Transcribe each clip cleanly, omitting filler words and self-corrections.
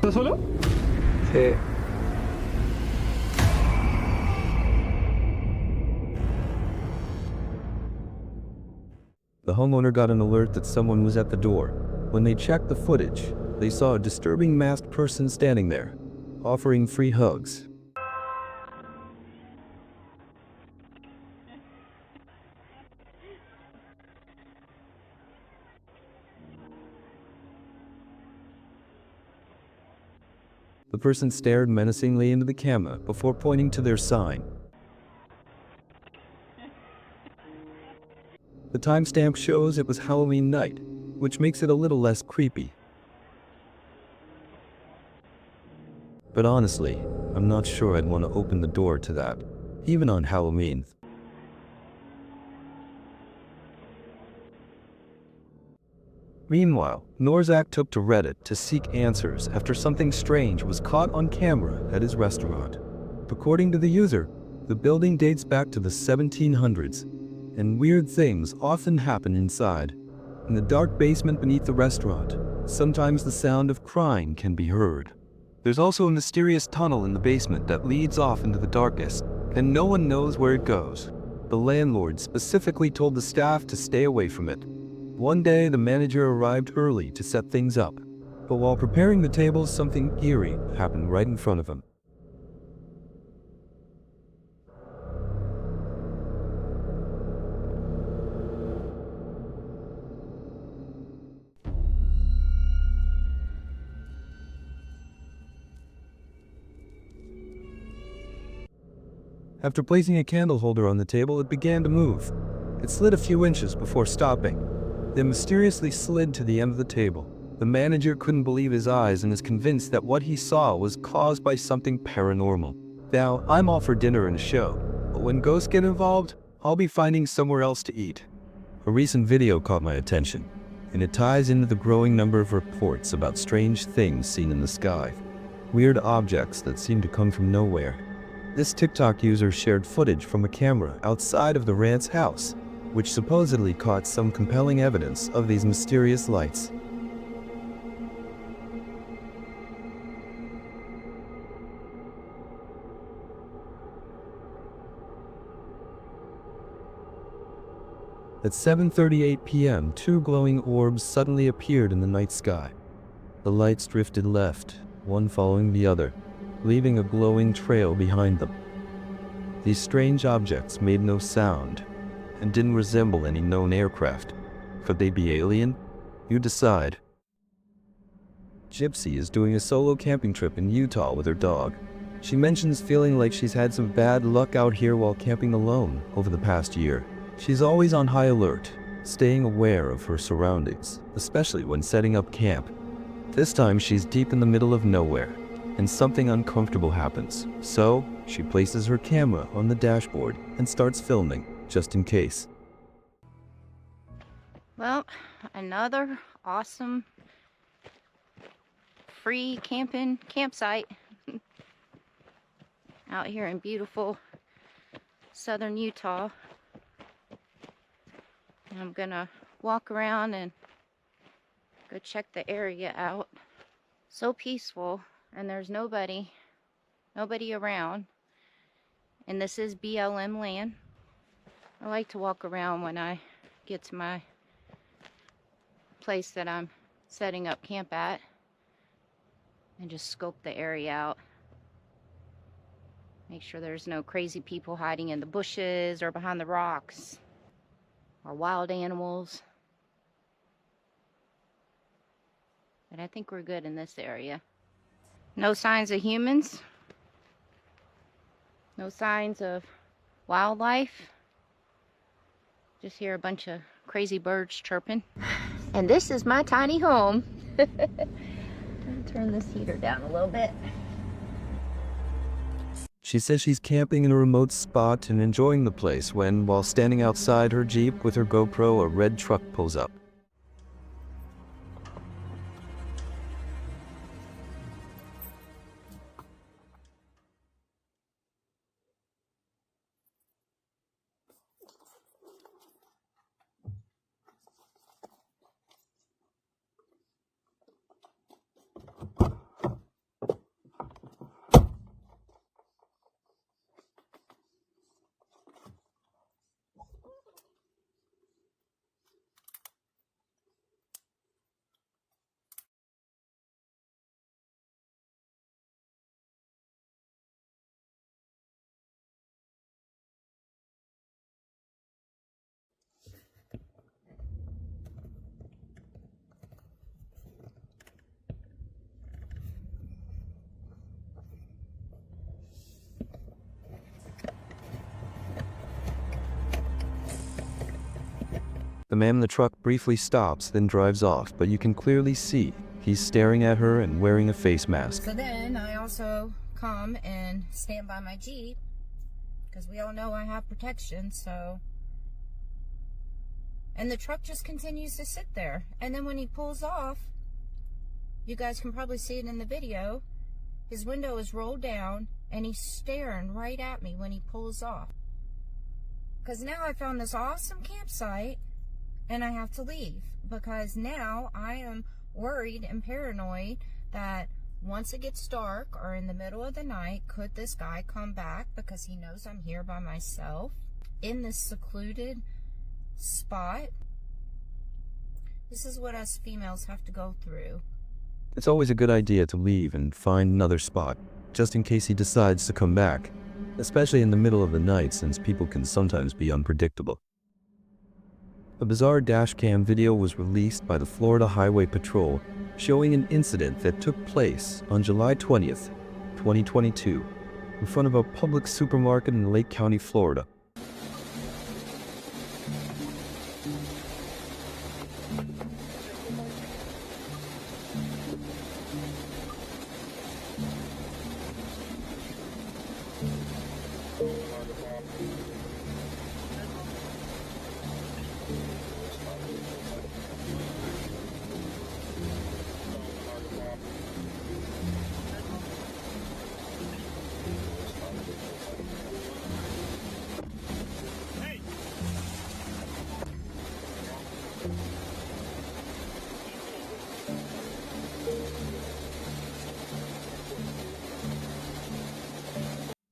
¿Estás solo? Sí. The homeowner got an alert that someone was at the door. When they checked the footage, they saw a disturbing masked person standing there, offering free hugs. The person stared menacingly into the camera before pointing to their sign. The timestamp shows it was Halloween night, which makes it a little less creepy. But honestly, I'm not sure I'd want to open the door to that, even on Halloween. Meanwhile, Norzak took to Reddit to seek answers after something strange was caught on camera at his restaurant. According to the user, the building dates back to the 1700s, and weird things often happen inside. In the dark basement beneath the restaurant, sometimes the sound of crying can be heard. There's also a mysterious tunnel in the basement that leads off into the darkness, and no one knows where it goes. The landlord specifically told the staff to stay away from it. One day, the manager arrived early to set things up, but while preparing the tables, something eerie happened right in front of him. After placing a candle holder on the table, it began to move. It slid a few inches before stopping, then mysteriously slid to the end of the table. The manager couldn't believe his eyes and is convinced that what he saw was caused by something paranormal. Now, I'm all for dinner and a show, but when ghosts get involved, I'll be finding somewhere else to eat. A recent video caught my attention, and it ties into the growing number of reports about strange things seen in the sky. Weird objects that seem to come from nowhere. This TikTok user shared footage from a camera outside of the rant's house, which supposedly caught some compelling evidence of these mysterious lights. At 7:38 p.m., two glowing orbs suddenly appeared in the night sky. The lights drifted left, one following the other, leaving a glowing trail behind them. These strange objects made no sound and didn't resemble any known aircraft. Could they be alien? You decide. Gypsy is doing a solo camping trip in Utah with her dog. She mentions feeling like she's had some bad luck out here while camping alone over the past year. She's always on high alert, staying aware of her surroundings, especially when setting up camp. This time she's deep in the middle of nowhere, and something uncomfortable happens. So, she places her camera on the dashboard and starts filming, just in case. Well, another awesome free campsite out here in beautiful southern Utah. And I'm gonna walk around and go check the area out. So peaceful, and there's nobody around. And this is BLM land. I like to walk around when I get to my place that I'm setting up camp at and just scope the area out. Make sure there's no crazy people hiding in the bushes or behind the rocks or wild animals. But I think we're good in this area. No signs of humans. No signs of wildlife. Just hear a bunch of crazy birds chirping. And this is my tiny home. I'm gonna turn this heater down a little bit. She says she's camping in a remote spot and enjoying the place when, while standing outside her Jeep with her GoPro, a red truck pulls up. The man in the truck briefly stops, then drives off, but you can clearly see he's staring at her and wearing a face mask. So then I also come and stand by my Jeep, because we all know I have protection, so... And the truck just continues to sit there. And then when he pulls off, you guys can probably see it in the video, his window is rolled down, and he's staring right at me when he pulls off. Because now I found this awesome campsite, and I have to leave. Because now I am worried and paranoid that once it gets dark or in the middle of the night, could this guy come back because he knows I'm here by myself in this secluded spot? This is what us females have to go through. It's always a good idea to leave and find another spot, just in case he decides to come back, especially in the middle of the night since people can sometimes be unpredictable. A bizarre dashcam video was released by the Florida Highway Patrol showing an incident that took place on July 20th, 2022, in front of a public supermarket in Lake County, Florida.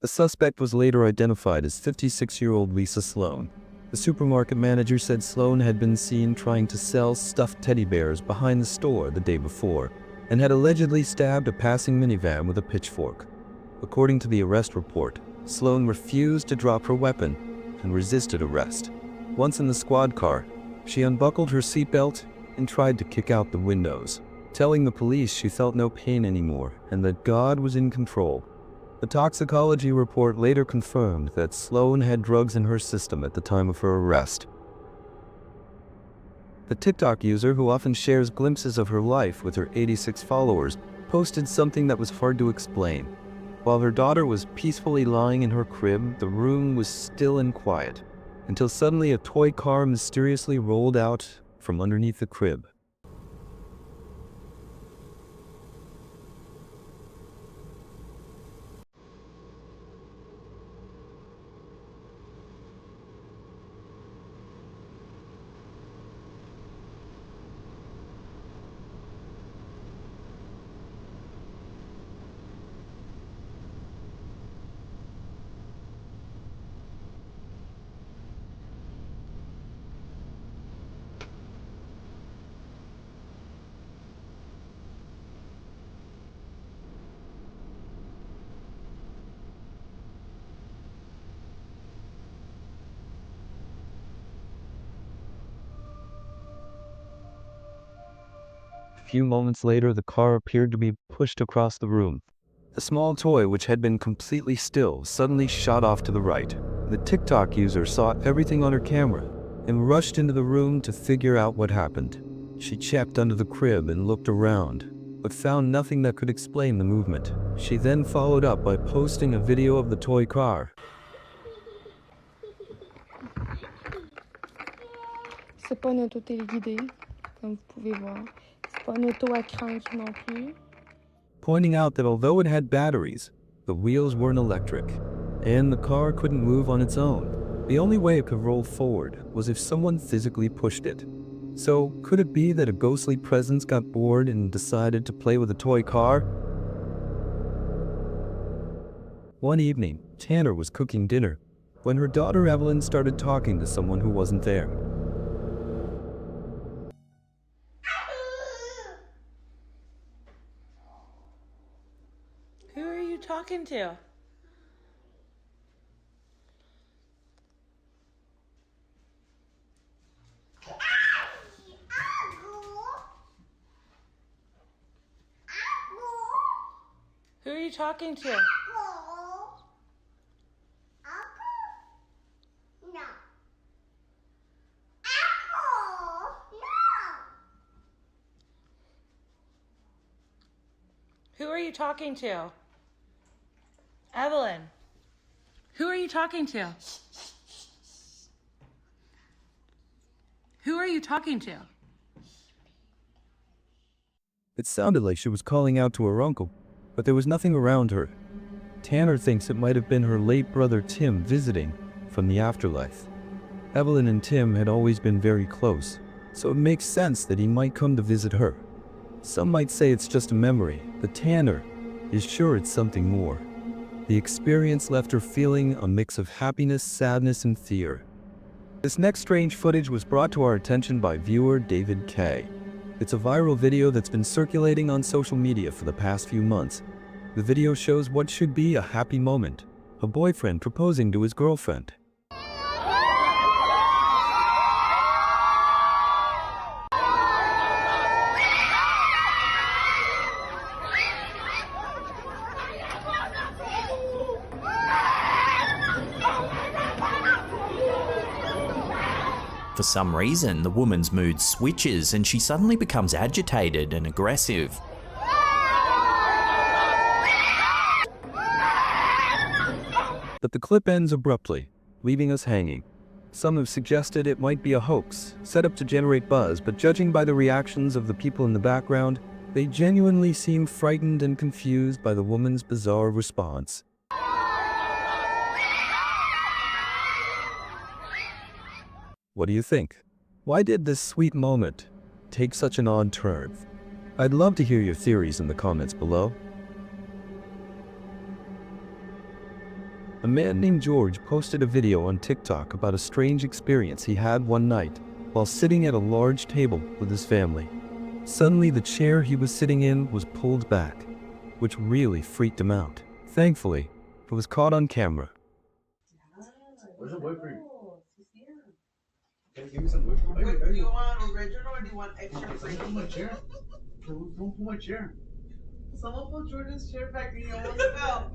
The suspect was later identified as 56-year-old Lisa Sloan. The supermarket manager said Sloan had been seen trying to sell stuffed teddy bears behind the store the day before, and had allegedly stabbed a passing minivan with a pitchfork. According to the arrest report, Sloan refused to drop her weapon and resisted arrest. Once in the squad car, she unbuckled her seatbelt and tried to kick out the windows, telling the police she felt no pain anymore and that God was in control. The toxicology report later confirmed that Sloan had drugs in her system at the time of her arrest. The TikTok user, who often shares glimpses of her life with her 86 followers, posted something that was hard to explain. While her daughter was peacefully lying in her crib, the room was still and quiet, until suddenly a toy car mysteriously rolled out from underneath the crib. A few moments later, the car appeared to be pushed across the room. The small toy, which had been completely still, suddenly shot off to the right. The TikTok user saw everything on her camera and rushed into the room to figure out what happened. She checked under the crib and looked around, but found nothing that could explain the movement. She then followed up by posting a video of the toy car. C'est pas une auto téléguidée, comme vous pouvez voir. C'est pas une auto à crank non plus. Pointing out that although it had batteries, the wheels weren't electric, and the car couldn't move on its own. The only way it could roll forward was if someone physically pushed it. So, could it be that a ghostly presence got bored and decided to play with a toy car? One evening, Tanner was cooking dinner when her daughter Evelyn started talking to someone who wasn't there. Who are you talking to? Who are you talking to? Who are you talking to? Evelyn. Who are you talking to? Who are you talking to? It sounded like she was calling out to her uncle, but there was nothing around her. Tanner thinks it might have been her late brother Tim visiting from the afterlife. Evelyn and Tim had always been very close, so it makes sense that he might come to visit her. Some might say it's just a memory, but Tanner is sure it's something more. The experience left her feeling a mix of happiness, sadness, and fear. This next strange footage was brought to our attention by viewer David K. It's a viral video that's been circulating on social media for the past few months. The video shows what should be a happy moment, a boyfriend proposing to his girlfriend. For some reason, the woman's mood switches and she suddenly becomes agitated and aggressive. But the clip ends abruptly, leaving us hanging. Some have suggested it might be a hoax, set up to generate buzz, but judging by the reactions of the people in the background, they genuinely seem frightened and confused by the woman's bizarre response. What do you think? Why did this sweet moment take such an odd turn? I'd love to hear your theories in the comments below. A man named George posted a video on TikTok about a strange experience he had one night while sitting at a large table with his family. Suddenly, the chair he was sitting in was pulled back, which really freaked him out. Thankfully, it was caught on camera. Where's the whip cream? Can you give me some whip cream? Do you want original or do you want extra cream? Don't pull my chair. Don't pull my chair. Someone pulled Jordan's chair back and you almost fell.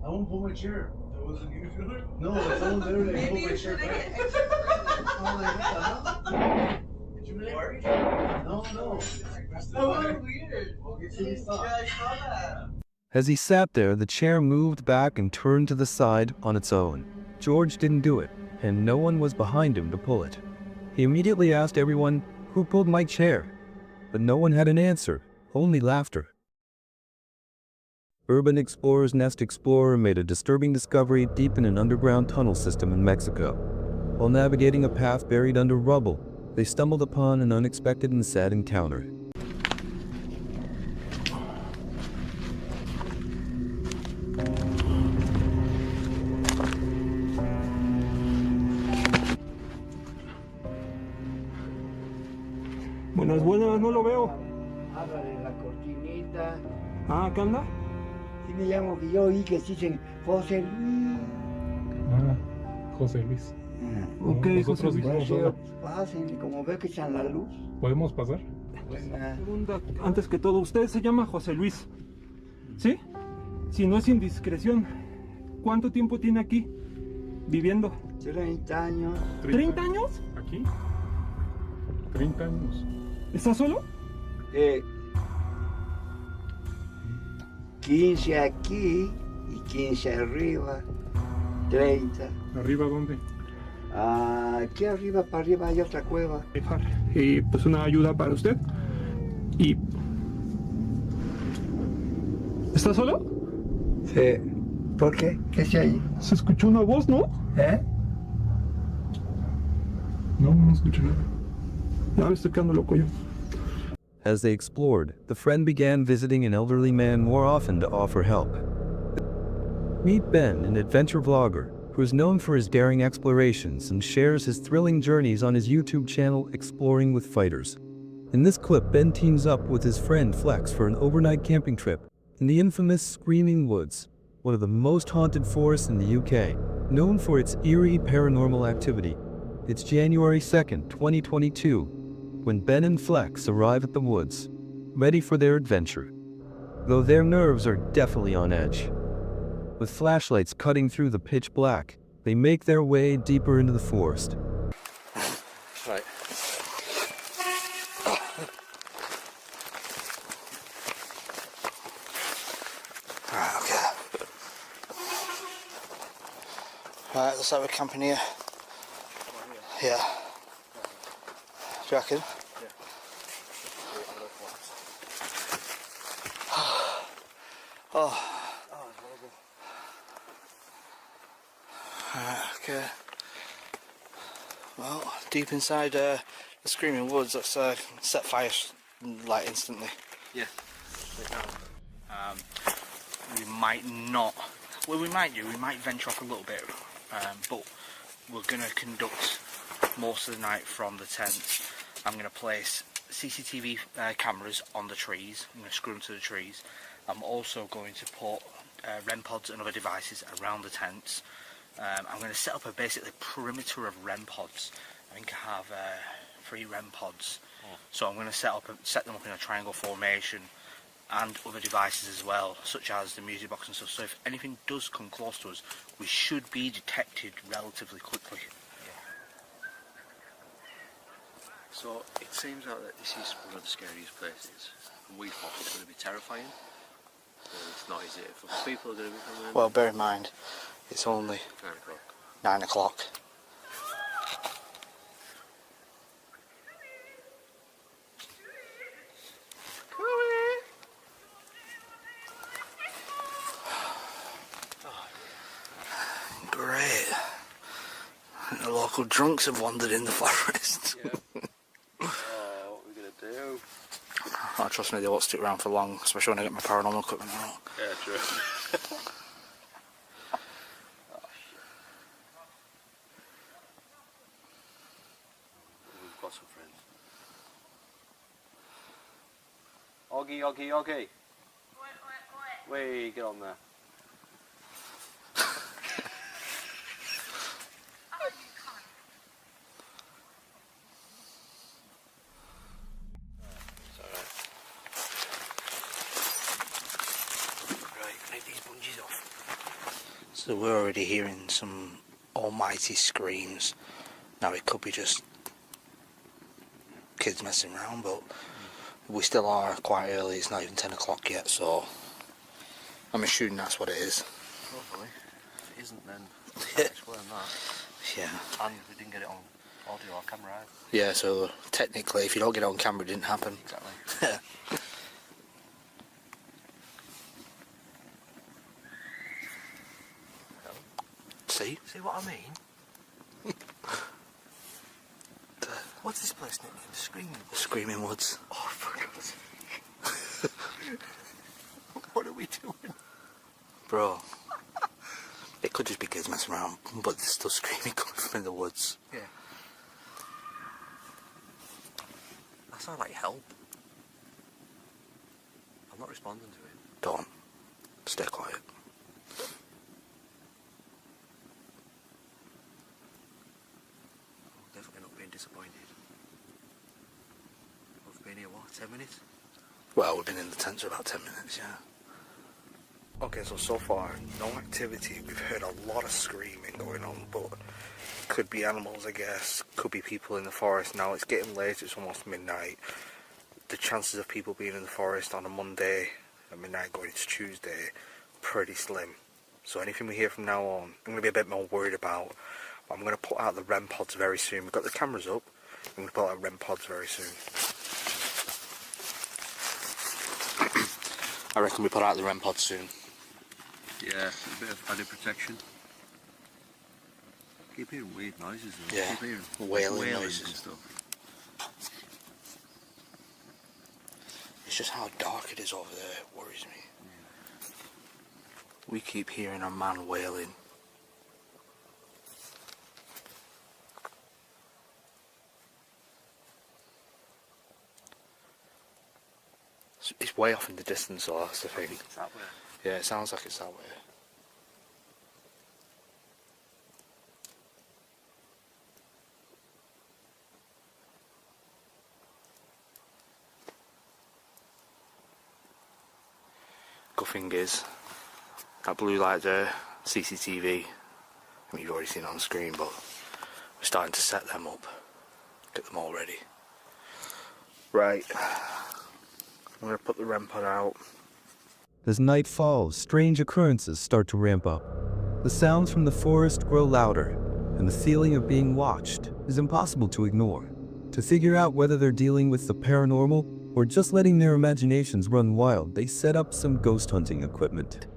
I won't pull my chair. That wasn't you, Jordan? No, someone's there that pulled my chair back. Maybe you should get extra cream. Did you make it? No. That was weird. Okay, stop. Yeah, I saw that. As he sat there, the chair moved back and turned to the side on its own. George didn't do it, and no one was behind him to pull it. He immediately asked everyone, "Who pulled my chair?" But no one had an answer, only laughter. Urban explorers Nest Explorer made a disturbing discovery deep in an underground tunnel system in Mexico. While navigating a path buried under rubble, they stumbled upon an unexpected and sad encounter. Buenas, no lo veo. Ábrale la cortinita. Ah, ¿qué anda? Sí me llamo, que yo oí que dicen José Luis. Ah, José Luis. Ok, nosotros José Luis. dijimos, Pasen, como ve que echan la luz. ¿podemos pasar? Pregunta, antes que todo, ¿usted se llama José Luis? ¿Sí? Si no es indiscreción, ¿cuánto tiempo tiene aquí viviendo? 30 años. ¿30 años? ¿Aquí? 30 años. ¿Está solo? 15 aquí y 15 arriba. 30. ¿Arriba dónde? Aquí arriba, para arriba hay otra cueva. Y pues una ayuda para usted. Y... ¿Está solo? Sí. ¿Por qué? ¿Qué se hay? Se escuchó una voz, ¿no? No escuché nada. Ya me estoy quedando loco yo. As they explored, the friend began visiting an elderly man more often to offer help. Meet Ben, an adventure vlogger who is known for his daring explorations and shares his thrilling journeys on his YouTube channel Exploring with Fighters. In this clip, Ben teams up with his friend Flex for an overnight camping trip in the infamous Screaming Woods, one of the most haunted forests in the UK, known for its eerie paranormal activity. It's January 2nd, 2022, when Ben and Flex arrive at the woods, ready for their adventure. Though their nerves are definitely on edge. With flashlights cutting through the pitch black, they make their way deeper into the forest. Right. Right, looks like we're camping here. Yeah. Do you reckon? Yeah. Oh. Right, okay. Well, deep inside the Screaming Woods, let's set fire like instantly. Yeah. We might not. Well, we might do. We might venture off a little bit, but we're going to conduct most of the night from the tent. I'm going to place CCTV cameras on the trees. I'm going to screw them to the trees. I'm also going to put REM pods and other devices around the tents. I'm going to set up a basically perimeter of REM pods. I think I have 3 REM pods. Oh. So I'm going to set them up in a triangle formation, and other devices as well, such as the music box and stuff. So if anything does come close to us, we should be detected relatively quickly. So it seems out that this is one of the scariest places, and we thought it's going to be terrifying. Well, it's not, is it? For people are going to be coming. Well, bear in mind, it's only 9 o'clock. 9 o'clock. Great. The local drunks have wandered in the forest. Yeah. Oh, what are we going to do? Oh, trust me, they won't stick around for long, especially when I get my paranormal equipment out. Yeah, true. We've got some friends. Oggy. Wait, get on there. So we're already hearing some almighty screams. Now it could be just kids messing around, but we still are quite early. It's not even 10 o'clock yet, so I'm assuming that's what it is. Hopefully. If it isn't, then I'll explain that. Yeah. And we didn't get it on audio or camera either. Yeah, so technically if you don't get it on camera, it didn't happen. Exactly. See what I mean? What's this place named? The Screaming Woods? The Screaming Woods. Oh, for God's sake. What are we doing? Bro. It could just be kids messing around, but there's still screaming coming from in the woods. Yeah. That sounds like help. I'm not responding to it. Don't. Stay quiet. Disappointed. We've been here, what, 10 minutes? Well, we've been in the tent for about 10 minutes, yeah. Okay, so far, no activity. We've heard a lot of screaming going on, but could be animals, I guess. Could be people in the forest. Now, it's getting late, it's almost midnight. The chances of people being in the forest on a Monday at midnight going into Tuesday, pretty slim. So anything we hear from now on, I'm going to be a bit more worried about. I'm going to put out the REM pods very soon. We've got the cameras up. I'm going to put out REM pods very soon. I reckon we put out the REM pods soon. Yeah, a bit of added protection. Keep hearing weird noises though. Yeah, keep hearing wailing noises and stuff. It's just how dark it is over there. It worries me. Yeah. We keep hearing a man wailing. It's way off in the distance, so that's the thing. It's that way. Yeah, it sounds like it's that way. Good thing is, that blue light there, CCTV, I mean, you've already seen it on the screen, but we're starting to set them up, get them all ready. Right. I'm going to put the REM pod out. As night falls, strange occurrences start to ramp up. The sounds from the forest grow louder, and the feeling of being watched is impossible to ignore. To figure out whether they're dealing with the paranormal or just letting their imaginations run wild, they set up some ghost hunting equipment.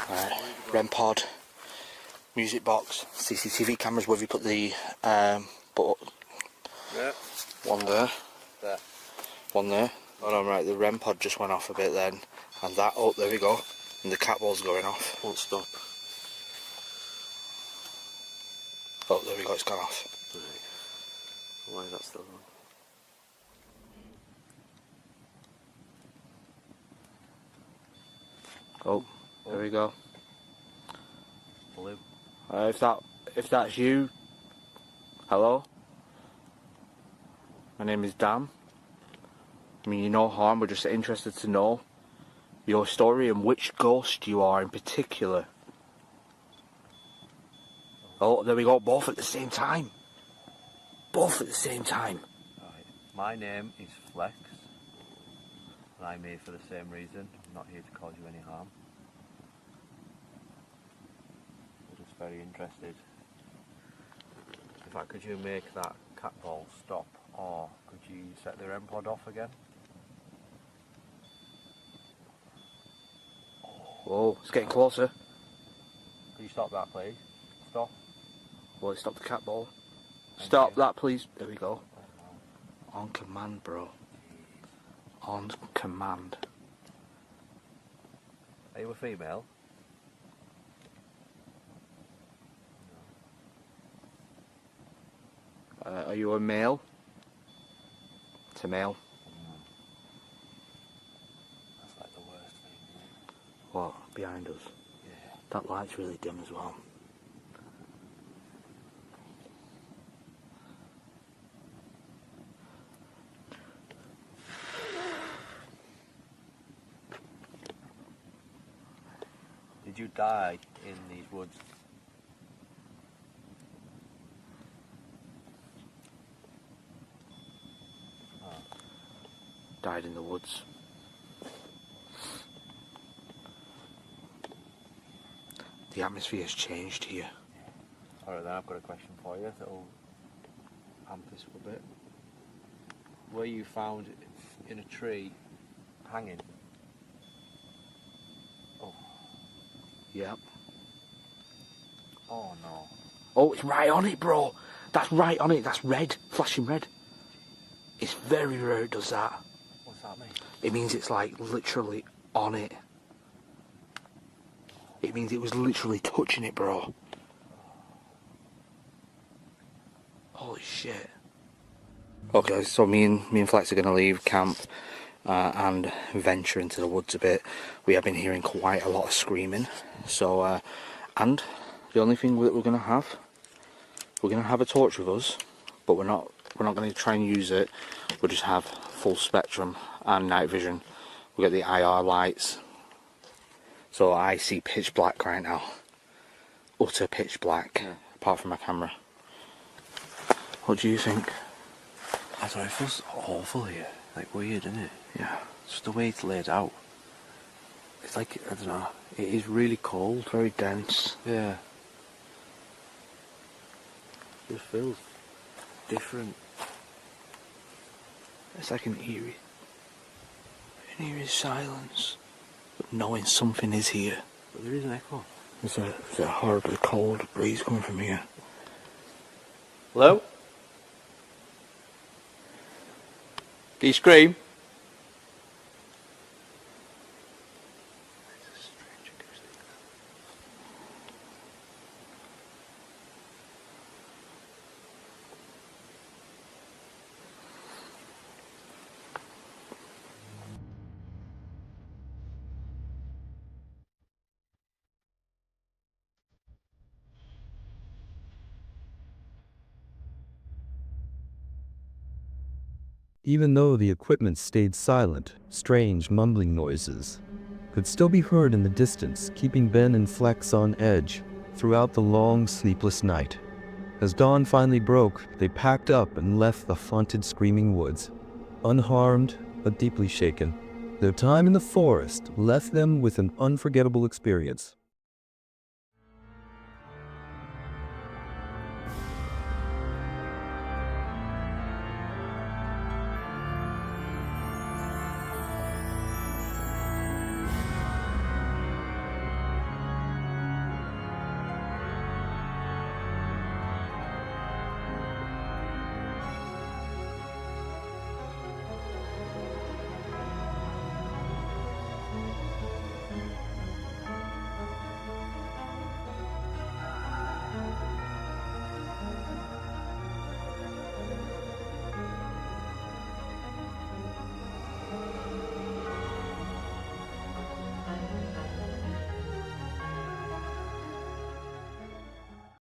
Alright, REM pod, music box, CCTV cameras, where we put the Yeah. one there, There. one there. Oh no, right, the REM pod just went off a bit then, and that, oh, there we go, and the cat ball's going off. Won't stop. Oh, there we go, it's gone off. Right. Why is that still on? Oh, there we go. Blue. If that's you, hello? My name is Dan. I mean, you no harm, we're just interested to know your story and which ghost you are in particular. Oh, there we go, both at the same time. Both at the same time. Right. My name is Flex, and I'm here for the same reason. I'm not here to cause you any harm. We're just very interested. In fact, could you make that cat ball stop, or could you set the REM pod off again? Whoa, it's getting closer. Could you stop that, please? Stop. Well, stop the cat ball. Thank Stop you. that, please. There we go. On command, bro. On command. Are you a female? Are you a male? It's a male. That's like the worst thing. What? Behind us? Yeah. That light's really dim as well. Did you die in these woods? Died in the woods. The atmosphere's changed here. Alright then, I've got a question for you that'll amp this up a bit. Were you found in a tree hanging? Oh. Yep. Oh no. Oh, it's right on it, bro. That's right on it. That's red. Flashing red. It's very rare it does that. What's that mean? It means it's like literally on it. It means it was literally touching it, bro. Holy shit. Okay, so me and Flex are going to leave camp and venture into the woods a bit. We have been hearing quite a lot of screaming. So, and the only thing that we're going to have a torch with us, but we're not going to try and use it. We'll just have full spectrum and night vision. We've got the IR lights. So I see pitch black right now. Utter pitch black, apart from my camera. What do you think? I don't know, it feels awful here. Like weird, isn't it? Yeah. Just the way it's laid out. It's like, I don't know, it is really cold. Very dense. Yeah. It just feels different. It's like an eerie silence. But knowing something is here. But there is an echo. There's a horribly cold breeze coming from here. Hello? Do you scream? Even though the equipment stayed silent, strange mumbling noises could still be heard in the distance, keeping Ben and Flex on edge throughout the long, sleepless night. As dawn finally broke, they packed up and left the haunted, screaming woods. Unharmed, but deeply shaken, their time in the forest left them with an unforgettable experience.